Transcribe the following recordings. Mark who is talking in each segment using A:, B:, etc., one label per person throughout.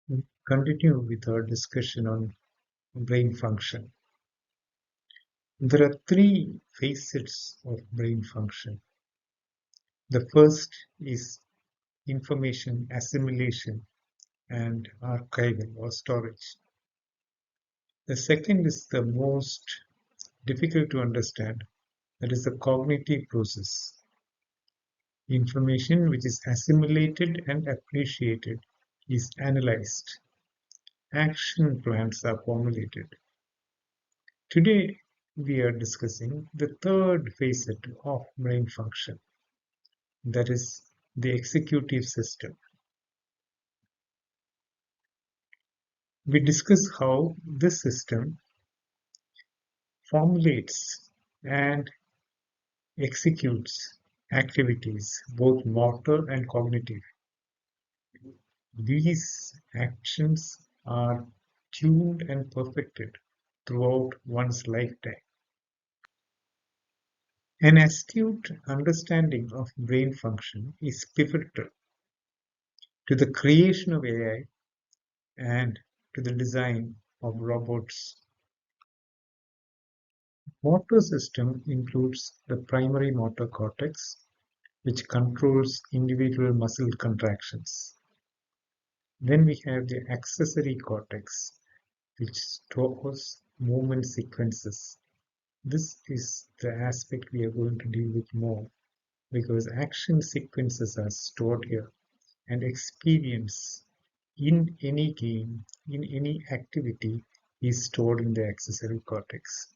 A: We continue with our discussion on brain function. There are three facets of brain function. The first is information assimilation and archival or storage. The second is the most difficult to understand, that is the cognitive process. Information which is assimilated and appreciated is analyzed. Action plans are formulated. Today, we are discussing the third facet of brain function, that is, the executive system. We discuss how this system formulates and executes activities, both motor and cognitive. These actions are tuned and perfected throughout one's lifetime. An astute understanding of brain function is pivotal to the creation of AI and to the design of robots. Motor system includes the primary motor cortex, which controls individual muscle contractions. Then we have the accessory cortex, which stores movement sequences. This is the aspect we are going to deal with more because action sequences are stored here and experience in any game, in any activity, is stored in the accessory cortex.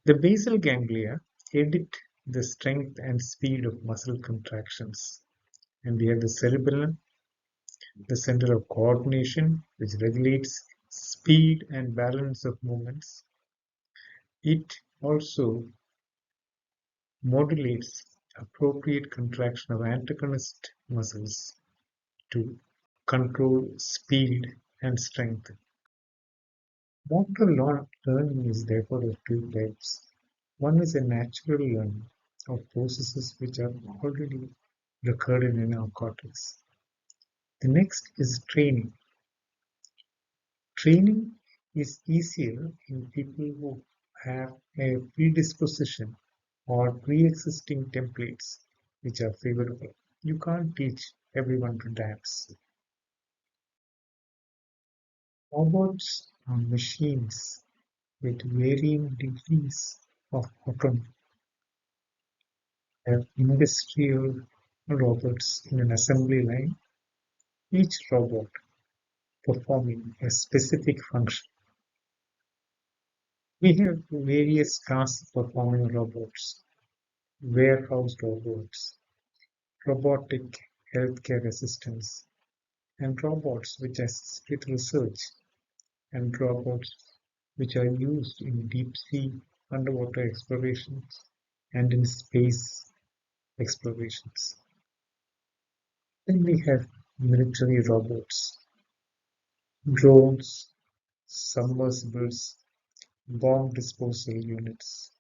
A: The basal ganglia edit the strength and speed of muscle contractions. And we have the cerebellum, the center of coordination, which regulates speed and balance of movements. It also modulates appropriate contraction of antagonist muscles to control speed and strength. Motor learning is therefore of two types. One is a natural learning of processes which are already recorded in our cortex. The next is training. Training is easier in people who have a predisposition or pre-existing templates which are favorable. You can't teach everyone to dance. Robots are machines with varying degrees of autonomy. Have industrial robots in an assembly line, each robot performing a specific function. We have various task performing robots, warehouse robots, robotic healthcare assistants, and robots which assist with research, and robots which are used in deep sea underwater explorations and in space explorations. Then we have military robots, drones, submersibles, bomb disposal units,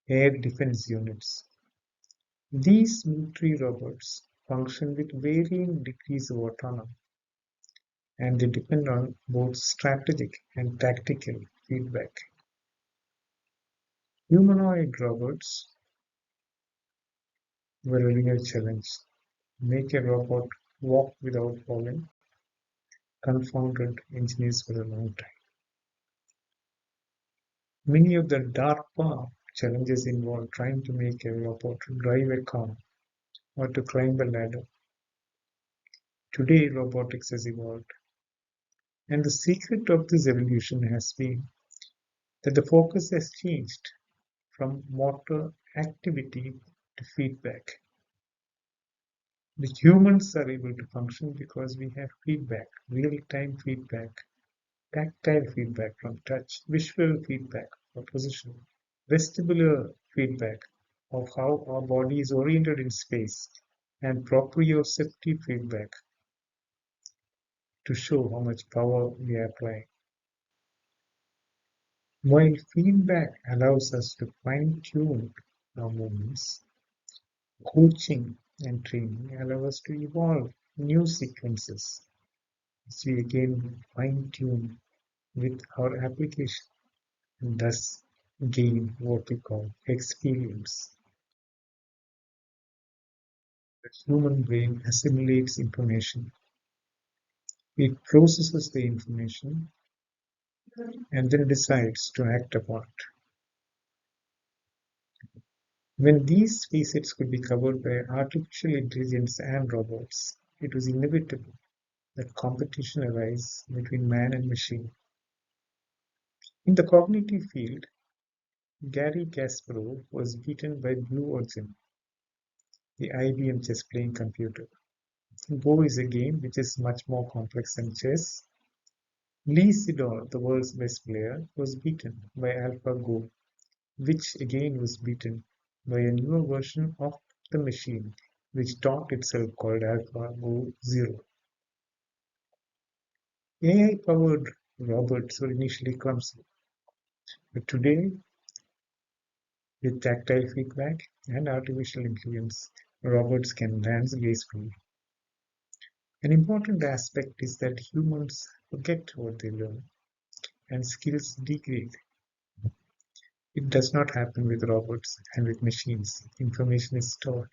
A: air defense units. These military robots function with varying degrees of autonomy, and they depend on both strategic and tactical feedback. Humanoid robots were a real challenge. Make a robot walk without falling confounded engineers for a long time. Many of the DARPA challenges involve trying to make a robot drive a car or to climb a ladder. Today, robotics has evolved, and the secret of this evolution has been that the focus has changed from motor activity to feedback. The humans are able to function because we have feedback, real-time feedback, tactile feedback from touch, visual feedback for position, vestibular feedback of how our body is oriented in space, and proprioceptive feedback to show how much power we are applying. While feedback allows us to fine-tune our movements, coaching and training allow us to evolve new sequences as we again fine-tune with our application and thus gain what we call experience. The human brain assimilates information. It processes the information and then decides to act upon it. When these facets could be covered by artificial intelligence and robots, it was inevitable that competition arises between man and machine. In the cognitive field, Garry Kasparov was beaten by Blue Origin, the IBM chess-playing computer. Go is a game which is much more complex than chess. Lee Sedol, the world's best player, was beaten by AlphaGo, which again was beaten by a newer version of the machine, which taught itself called AlphaGo Zero. AI-powered robots were initially clumsy, but today, with tactile feedback and artificial intelligence, robots can dance gracefully. An important aspect is that humans forget what they learn and skills degrade. It does not happen with robots and with machines. Information is stored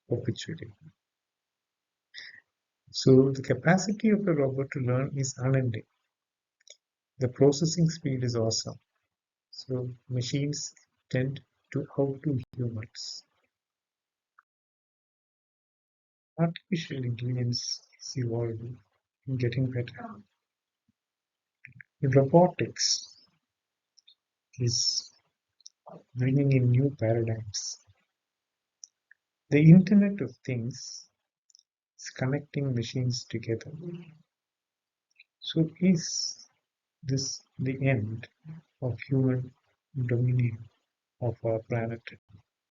A: perpetually. So the capacity of a robot to learn is unending. The processing speed is awesome. So machines tend to outdo humans. Artificial intelligence is evolving and getting better. Robotics is bringing in new paradigms. The Internet of Things is connecting machines together. So is this the end of human dominion of our planet?